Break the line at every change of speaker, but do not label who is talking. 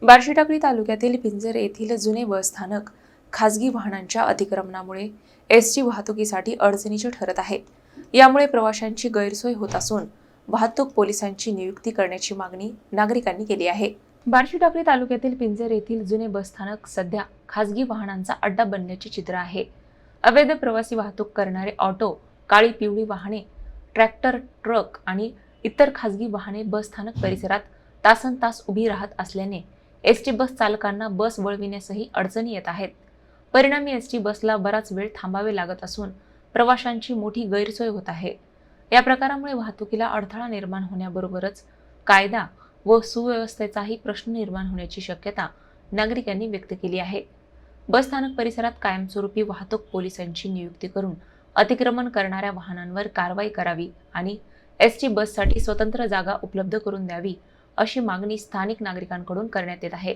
बार्शीटाकळी तालुक्यातील पिंजर येथील जुने बसस्थानक खासगी वाहनांच्या अतिक्रमणामुळे एसटी वाहतुकीसाठी अडचणीचे ठरत आहे। यामुळे प्रवाशांची गैरसोय होत असून वाहतूक पोलिसांची नियुक्ती करण्याची मागणी नागरिकांनी केली आहे। बार्शीटाकळी तालुक्यातील पिंजर येथील जुने बसस्थानक सध्या खासगी वाहनांचा अड्डा बनण्याचे चित्र आहे। अवैध प्रवासी वाहतूक करणारे ऑटो, काळी पिवळी वाहने, ट्रॅक्टर, ट्रक आणि इतर खासगी वाहने बसस्थानक परिसरात तासनतास उभी राहत असल्याने एसटी बस चालकांना बस वळविण्यासही अडचणी येत आहेत। परिणामी एसटी बसला बराच वेळ थांबावे लागत असून प्रवाशांची मोठी गैरसोय होत आहे। या प्रकारामुळे वाहतुकीला अडथळा निर्माण होण्याबरोबरच कायदा व सुव्यवस्थेचाही प्रश्न निर्माण होण्याची शक्यता नागरिकांनी व्यक्त केली आहे। बसस्थानक परिसरात कायमस्वरूपी वाहतूक पोलिसांची नियुक्ती करून अतिक्रमण करणाऱ्या वाहनांवर कारवाई करावी आणि एसटी बससाठी स्वतंत्र जागा उपलब्ध करून द्यावी अशी मागणी स्थानिक नागरिकांकडून करण्यात येत आहे।